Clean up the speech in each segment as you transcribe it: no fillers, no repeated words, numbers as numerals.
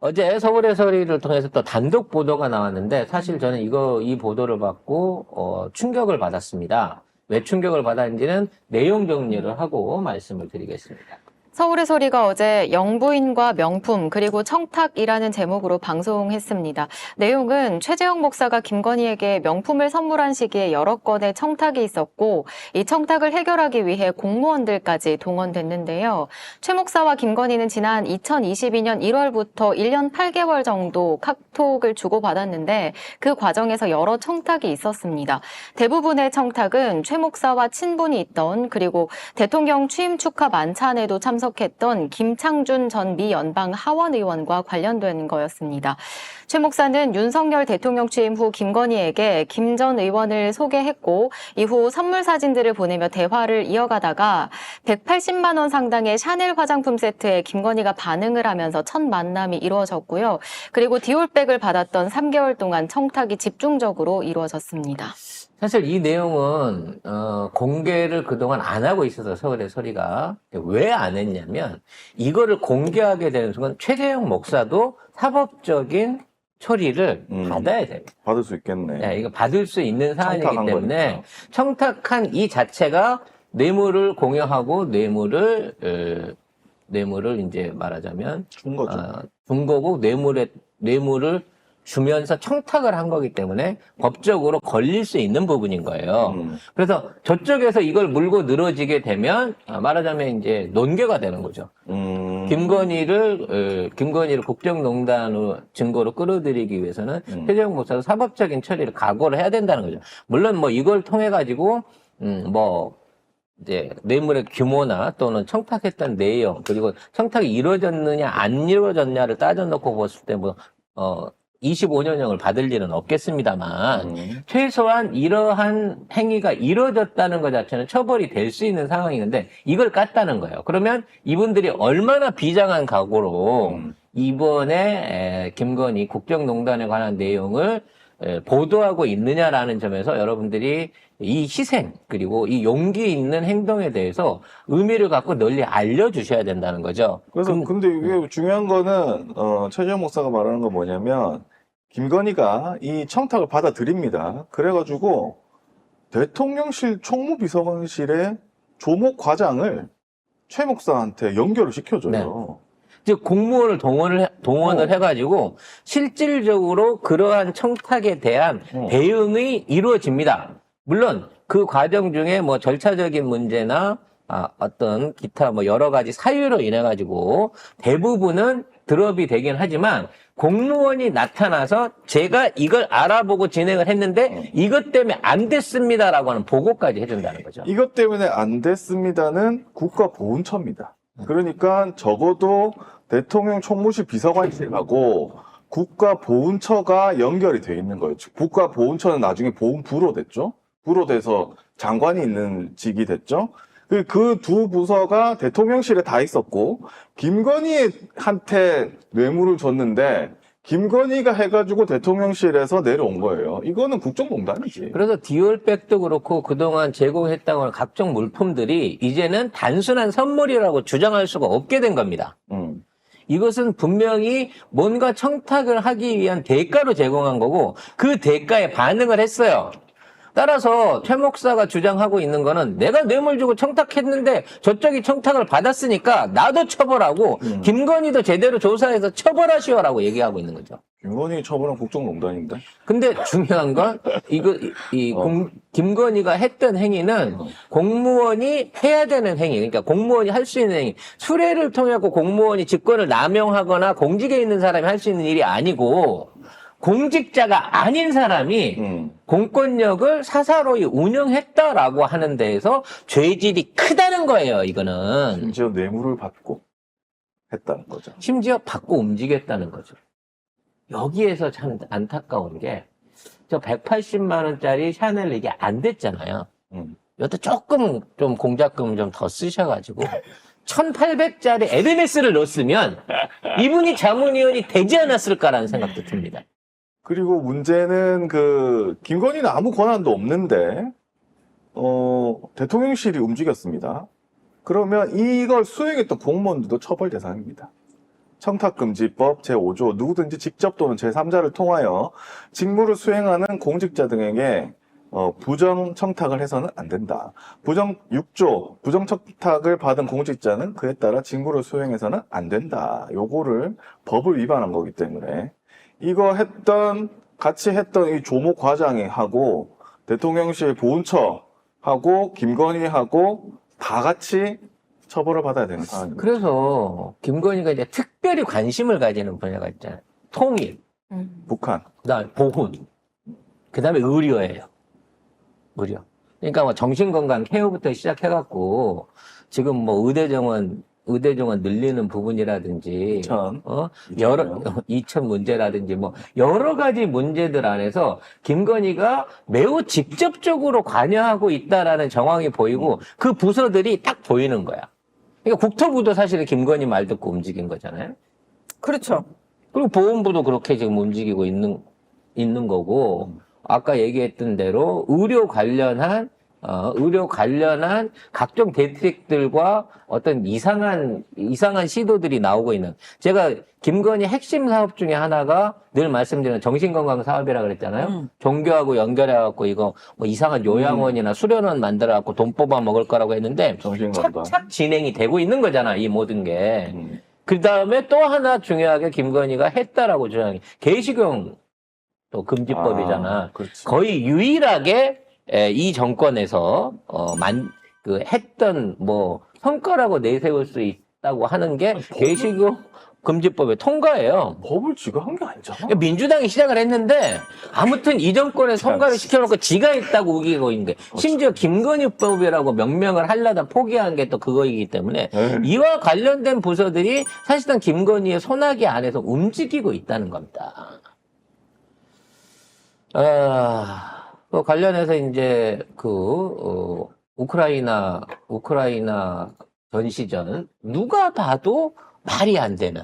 어제 서울의 소리를 통해서 또 단독 보도가 나왔는데 사실 저는 이 보도를 받고 충격을 받았습니다. 왜 충격을 받았는지는 내용 정리를 하고 말씀을 드리겠습니다. 서울의 소리가 어제 영부인과 명품 그리고 청탁이라는 제목으로 방송했습니다. 내용은 최재형 목사가 김건희에게 명품을 선물한 시기에 여러 건의 청탁이 있었고 이 청탁을 해결하기 위해 공무원들까지 동원됐는데요. 최 목사와 김건희는 지난 2022년 1월부터 1년 8개월 정도 카톡을 주고받았는데 그 과정에서 여러 청탁이 있었습니다. 대부분의 청탁은 최 목사와 친분이 있던 그리고 대통령 취임 축하 만찬에도 참석했던 김창준 전 미 연방 하원 의원과 관련된 거였습니다. 최 목사는 윤석열 대통령 취임 후 김건희에게 김 전 의원을 소개했고 이후 선물 사진들을 보내며 대화를 이어가다가 180만 원 상당의 샤넬 화장품 세트에 김건희가 반응을 하면서 첫 만남이 이루어졌고요. 그리고 디올백을 받았던 3개월 동안 청탁이 집중적으로 이루어졌습니다. 사실 이 내용은 공개를 그동안 안 하고 있어서 서울의 소리가 왜 안 했냐면 이거를 공개하게 되는 순간 최재형 목사도 사법적인 처리를 받아야 됩니다. 받을 수 있겠네. 네, 이거 받을 수 있는 사안이기 청탁한 때문에 거니까. 청탁한 이 자체가 뇌물을 공여하고 뇌물을 이제 말하자면 준 거죠. 준 거고 뇌물을 주면서 청탁을 한 거기 때문에 법적으로 걸릴 수 있는 부분인 거예요. 그래서 저쪽에서 이걸 물고 늘어지게 되면 말하자면 이제 논개가 되는 거죠. 김건희를 국정농단으로 증거로 끌어들이기 위해서는 최재형 목사도 사법적인 처리를 각오를 해야 된다는 거죠. 물론 뭐 이걸 통해 가지고 이제 뇌물의 규모나 또는 청탁했던 내용 그리고 청탁이 이루어졌느냐 안 이루어졌냐를 따져놓고 봤을 때 25년형을 받을 일은 없겠습니다만 최소한 이러한 행위가 이루어졌다는 것 자체는 처벌이 될 수 있는 상황이는데 이걸 깠다는 거예요. 그러면 이분들이 얼마나 비장한 각오로 이번에 김건희 국정농단에 관한 내용을 보도하고 있느냐라는 점에서 여러분들이 이 희생 그리고 이 용기 있는 행동에 대해서 의미를 갖고 널리 알려주셔야 된다는 거죠. 그래서 근데 이게 중요한 거는 최재형 목사가 말하는 건 뭐냐면 김건희가 이 청탁을 받아들입니다. 그래가지고 대통령실 총무비서관실의 조목 과장을 최 목사한테 연결을 시켜줘요. 네. 즉 공무원을 동원을 해가지고 실질적으로 그러한 청탁에 대한 대응이 이루어집니다. 물론 그 과정 중에 뭐 절차적인 문제나 어떤 기타 뭐 여러 가지 사유로 인해 가지고 대부분은 드롭이 되긴 하지만 공무원이 나타나서 제가 이걸 알아보고 진행을 했는데 이것 때문에 안 됐습니다라고 하는 보고까지 해준다는 거죠. 이것 때문에 안 됐습니다는 국가보훈처입니다. 그러니까 적어도 대통령 총무실 비서관실하고 국가보훈처가 연결이 돼 있는 거예요. 국가보훈처는 나중에 보훈부로 됐죠. 부로 돼서 장관이 있는 직이 됐죠. 그 두 부서가 대통령실에 다 있었고 김건희한테 뇌물을 줬는데 김건희가 해가지고 대통령실에서 내려온 거예요. 이거는 국정농단이지. 그래서 디올백도 그렇고 그동안 제공했다고 하는 각종 물품들이 이제는 단순한 선물이라고 주장할 수가 없게 된 겁니다. 이것은 분명히 뭔가 청탁을 하기 위한 대가로 제공한 거고 그 대가에 반응을 했어요. 따라서 최 목사가 주장하고 있는 거는 내가 뇌물 주고 청탁했는데 저쪽이 청탁을 받았으니까 나도 처벌하고 김건희도 제대로 조사해서 처벌하시오라고 얘기하고 있는 거죠. 김건희 처벌은 국정농단인데. 근데 중요한 건 김건희가 했던 행위는 공무원이 해야 되는 행위, 그러니까 공무원이 할 수 있는 행위, 수뢰를 통해 갖고 공무원이 직권을 남용하거나 공직에 있는 사람이 할 수 있는 일이 아니고 공직자가 아닌 사람이 공권력을 사사로이 운영했다라고 하는 데에서 죄질이 크다는 거예요, 이거는. 심지어 뇌물을 받고 했다는 거죠. 심지어 받고 움직였다는 거죠. 여기에서 참 안타까운 게, 저 180만 원짜리 샤넬 이게 안 됐잖아요. 여기다 조금 좀 공작금 좀 더 쓰셔가지고, 1800짜리 에르메스를 넣었으면 이분이 자문위원이 되지 않았을까라는 생각도 듭니다. 그리고 문제는 김건희는 아무 권한도 없는데 대통령실이 움직였습니다. 그러면 이걸 수행했던 공무원들도 처벌 대상입니다. 청탁금지법 제5조 누구든지 직접 또는 제3자를 통하여 직무를 수행하는 공직자 등에게 부정 청탁을 해서는 안 된다. 6조 부정 청탁을 받은 공직자는 그에 따라 직무를 수행해서는 안 된다. 요거를 법을 위반한 거기 때문에 이거 같이 했던 이 조모 과장이 하고 대통령실 보훈처하고 김건희하고 다 같이 처벌을 받아야 되는 상황입니다. 그래서 김건희가 이제 특별히 관심을 가지는 분야가 있잖아요. 통일, 북한. 그다음에 보훈, 그다음에 의료예요. 의료. 그러니까 뭐 정신건강 케어부터 시작해갖고 지금 뭐 의대 정원 늘리는 부분이라든지 이천 문제라든지 뭐 여러 가지 문제들 안에서 김건희가 매우 직접적으로 관여하고 있다라는 정황이 보이고 그 부서들이 딱 보이는 거야. 그러니까 국토부도 사실은 김건희 말 듣고 움직인 거잖아요. 그렇죠. 그리고 보훈부도 그렇게 지금 움직이고 있는 거고, 아까 얘기했던 대로 의료 관련한 각종 대책들과 어떤 이상한 시도들이 나오고 있는. 제가 김건희 핵심 사업 중에 하나가 늘 말씀드리는 정신건강 사업이라 그랬잖아요. 종교하고 연결해갖고 이거 뭐 이상한 요양원이나 수련원 만들어갖고 돈 뽑아 먹을 거라고 했는데 정신건강. 착착 진행이 되고 있는 거잖아, 이 모든 게. 그 다음에 또 하나 중요하게 김건희가 했다라고 주장해. 개시경 또 금지법이잖아. 그렇지. 거의 유일하게 이 정권에서 했던 뭐 성과라고 내세울 수 있다고 하는 게 개시경 금지법의 통과예요. 법을 지가 한 게 아니잖아. 민주당이 시작을 했는데 아무튼 이 정권에 통과를 시켜놓고 지가 했다고 우기고 있는 게 심지어 김건희법이라고 명명을 하려다 포기한 게 또 그거이기 때문에 이와 관련된 부서들이 사실상 김건희의 손아귀 안에서 움직이고 있다는 겁니다. 또 관련해서 이제 우크라이나 전시전 누가 봐도 말이 안 되는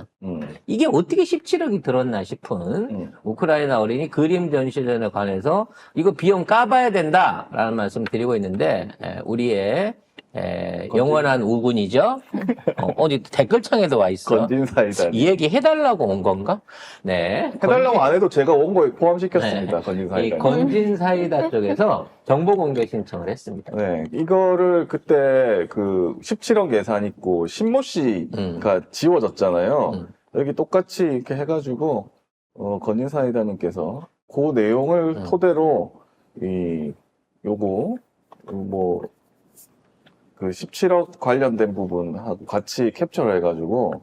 이게 어떻게 17억이 들었나 싶은 우크라이나 어린이 그림 전시전에 관해서 이거 비용 까봐야 된다라는 말씀 드리고 있는데 우리의 영원한 우군이죠. 어디 댓글창에도 와 있어. 건진사이다. 이 얘기 해달라고 온 건가? 네. 해달라고 안 해도 제가 온 거에 포함시켰습니다. 이 건진사이다. 건진사이다 쪽에서 정보 공개 신청을 했습니다. 네, 이거를 그때 17억 예산 있고 신모 씨가 지워졌잖아요. 여기 똑같이 이렇게 해가지고 건진사이다님께서 그 내용을 토대로 요거 17억 관련된 부분하고 같이 캡처를 해가지고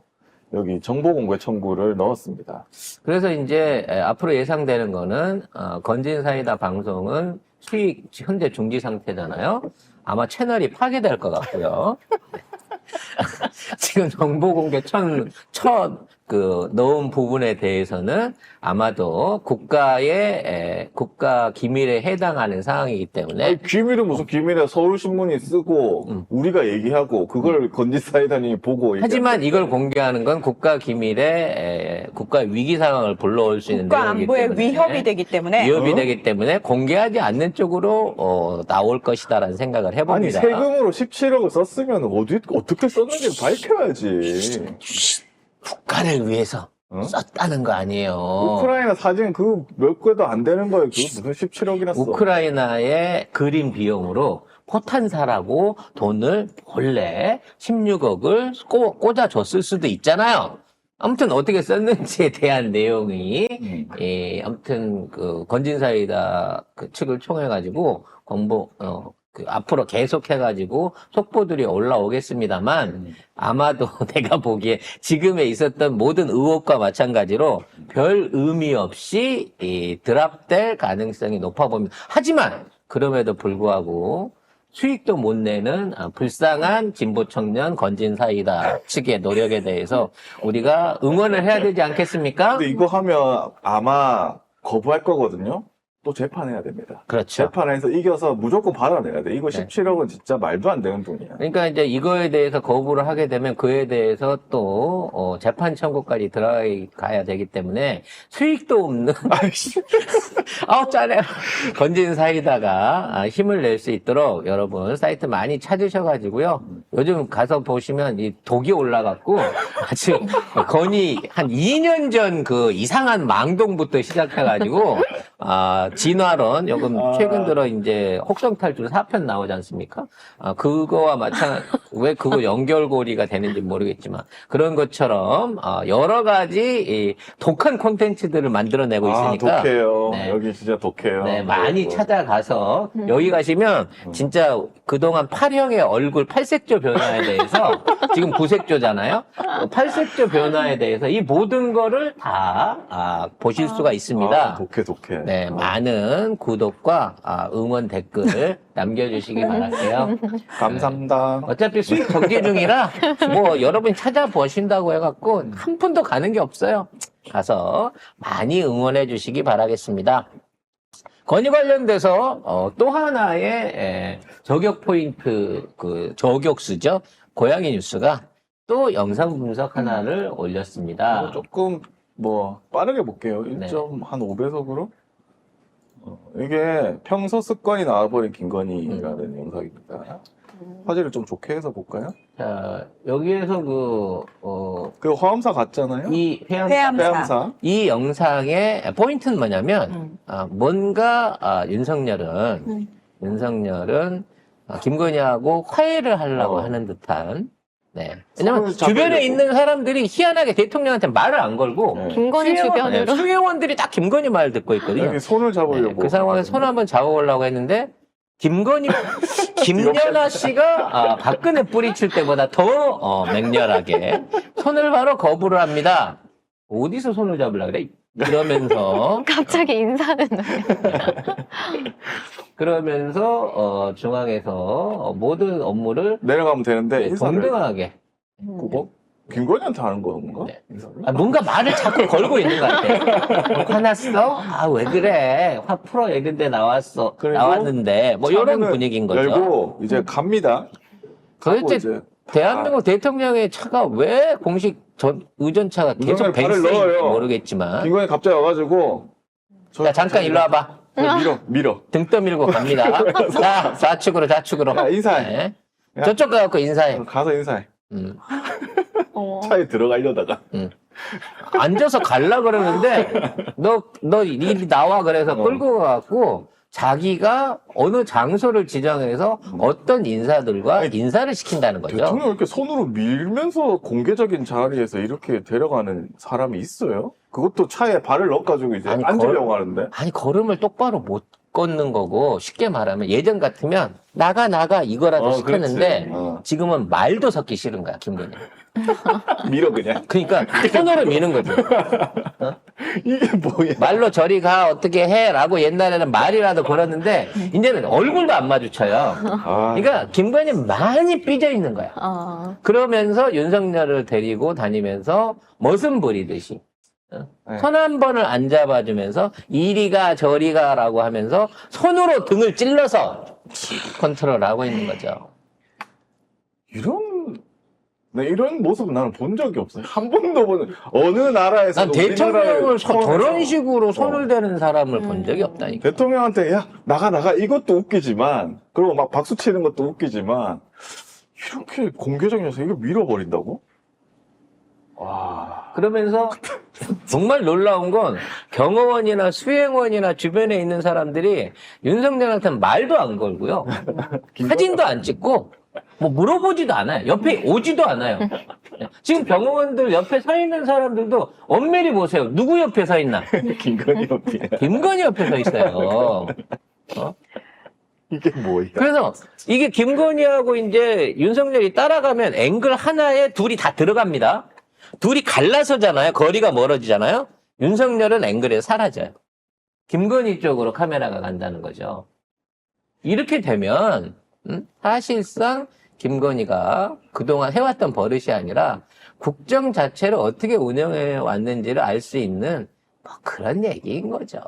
여기 정보 공개 청구를 넣었습니다. 그래서 이제 앞으로 예상되는 거는 건진사이다 방송은 수익 현재 중지 상태잖아요. 아마 채널이 파괴될 것 같고요. 지금 정보 공개 넣은 부분에 대해서는 아마도 국가 기밀에 해당하는 상황이기 때문에. 아니, 기밀은 무슨 기밀이야. 서울신문이 쓰고 우리가 얘기하고 그걸 건진사이다님이 보고 하지만 이걸 공개하는 건 국가 기밀에 국가 위기 상황을 불러올 수 있는 국가 내용이기 안보에 때문에 위협이 되기 때문에 위협이 되기 때문에 공개하지 않는 쪽으로 나올 것이다라는 생각을 아니 해봅니다. 세금으로 17억을 썼으면 어떻게 썼는지 밝혀야지. 국가를 위해서 썼다는 거 아니에요. 우크라이나 사진 몇 개도 안 되는 거예요. 무슨 17억이나 써. 우크라이나의 그림 비용으로 포탄 사라고 돈을 본래 16억을 꽂아줬을 수도 있잖아요. 아무튼 어떻게 썼는지에 대한 내용이 아무튼 건진사이다 측을 통해 가지고 앞으로 계속 해가지고 속보들이 올라오겠습니다만 아마도 내가 보기에 지금에 있었던 모든 의혹과 마찬가지로 별 의미 없이 드랍될 가능성이 높아 보입니다. 하지만 그럼에도 불구하고 수익도 못 내는 불쌍한 진보 청년 건진사이다 측의 노력에 대해서 우리가 응원을 해야 되지 않겠습니까? 근데 이거 하면 아마 거부할 거거든요. 또 재판해야 됩니다. 그렇죠. 재판에서 이겨서 무조건 받아내야 돼. 이거 17억은 진짜 말도 안 되는 돈이야. 그러니까 이제 이거에 대해서 거부를 하게 되면 그에 대해서 또 재판 청구까지 들어가야 되기 때문에 수익도 없는 짜네. 건진 사이다가 힘을 낼 수 있도록 여러분 사이트 많이 찾으셔가지고요. 요즘 가서 보시면 이 독이 올라갔고 아주 건이 한 2년 전 그 이상한 망동부터 시작해가지고 진화론 요즘 최근 들어 이제 혹성탈출 4편 나오지 않습니까? 그거와 왜 그거 연결고리가 되는지 모르겠지만 그런 것처럼 여러 가지 이 독한 콘텐츠들을 만들어내고 있으니까 독해요. 네. 여기 진짜 독해요. 네, 많이 뭐. 찾아가서 여기 가시면 진짜 그동안 8형의 얼굴 8색조 변화에 대해서 지금 9색조잖아요. 8색조 변화에 대해서 이 모든 거를 다 보실 수가 있습니다. 독해. 네, 많은 구독과 응원 댓글 남겨주시기 바랄게요. 감사합니다. 어차피 수익 정지 중이라 뭐 여러분 찾아보신다고 해갖고 한 푼도 가는 게 없어요. 가서 많이 응원해 주시기 바라겠습니다. 건의 관련돼서 또 하나의 저격 포인트 그 저격수죠. 고양이 뉴스가 또 영상 분석 하나를 올렸습니다. 조금 뭐 빠르게 볼게요. 네. 1.5배속으로. 이게 평소 습관이 나와버린 김건희라는 영상입니다. 화질을 좀 좋게 해서 볼까요? 자, 여기에서 그 화엄사 같잖아요. 이 회암사. 이 영상의 포인트는 뭐냐면 뭔가 윤석열은 김건희하고 화해를 하려고 하는 듯한 네. 왜냐면 손을 주변에 잡으려고. 있는 사람들이 희한하게 대통령한테 말을 안 걸고 네. 김건희 주변으로. 수행원들이 딱 김건희 말 듣고 있거든요. 여기 손을 잡으려고. 네, 그 상황에서 손 한번 잡아보려고 했는데 김연아 씨가 박근혜 뿌리칠 때보다 더 맹렬하게 손을 바로 거부를 합니다. 어디서 손을 잡으려고 그래? 그러면서 갑자기 인사는 그러면서 중앙에서 모든 업무를 내려가면 되는데 인사를 동등하게 그거 김건희한테 하는 건가? 네. 뭔가 말을 자꾸 걸고 있는 것 같아. 화났어? 왜 그래? 화 풀어 이런데 그리고 나왔는데 뭐 이런 차문을 분위기인 거죠. 열고 이제 갑니다. 가고 도대체 이제 대한민국 대통령의 차가 왜 공식 의전차가 계속 운전을 발을 베이스인지 넣어요. 모르겠지만 김건희 갑자기 와가지고 자 잠깐 일로 와봐. 밀어. 등 떠밀고 갑니다. 자 좌측으로. 야, 인사해. 네. 야. 저쪽 가갖고 인사해. 가서 인사해. 어. 차에 들어가려다가 앉아서 갈라 그러는데 너 이리 나와 그래서 끌고 가갖고 자기가 어느 장소를 지정해서 어떤 인사들과 인사를 시킨다는 거죠. 대통령 이렇게 손으로 밀면서 공개적인 자리에서 이렇게 데려가는 사람이 있어요? 그것도 차에 발을 넣어가지고 이제 아니, 앉으려고 하는데. 아니 걸음을 똑바로 못 걷는 거고 쉽게 말하면 예전 같으면 나가 이거라도 시켰는데 그렇지. 지금은 말도 섞기 싫은 거야 김건희. 밀어 그냥. 그러니까 손으로 미는 거죠. 이게 뭐야? 말로 저리 가 어떻게 해라고 옛날에는 말이라도 걸었는데 이제는 얼굴도 안 마주쳐요. 아, 그러니까 김건희 많이 삐져 있는 거야. 그러면서 윤석열을 데리고 다니면서 머슴 부리듯이 네. 손 한 번을 안 잡아주면서 이리가 저리가라고 하면서 손으로 등을 찔러서 컨트롤하고 있는 거죠. 이런 모습은 나는 본 적이 없어요. 한 번도 어느 나라에서 난 대통령을 저런 식으로 손을 대는 사람을 본 적이 없다니까. 대통령한테 야 나가 이것도 웃기지만 그리고 막 박수 치는 것도 웃기지만 이렇게 공개적이어서 이거 밀어버린다고? 와. 그러면서 정말 놀라운 건 경호원이나 수행원이나 주변에 있는 사람들이 윤석열한테는 말도 안 걸고요. 사진도 안 찍고 뭐 물어보지도 않아요. 옆에 오지도 않아요. 지금 경호원들 옆에 서 있는 사람들도 엄밀히 보세요. 누구 옆에 서 있나? 김건희 옆에. 김건희 옆에 서 있어요. 이게 뭐야? 그래서 이게 김건희하고 이제 윤석열이 따라가면 앵글 하나에 둘이 다 들어갑니다. 둘이 갈라서잖아요. 거리가 멀어지잖아요. 윤석열은 앵글에 사라져요. 김건희 쪽으로 카메라가 간다는 거죠. 이렇게 되면 사실상 김건희가 그동안 해왔던 버릇이 아니라 국정 자체를 어떻게 운영해 왔는지를 알 수 있는 뭐 그런 얘기인 거죠.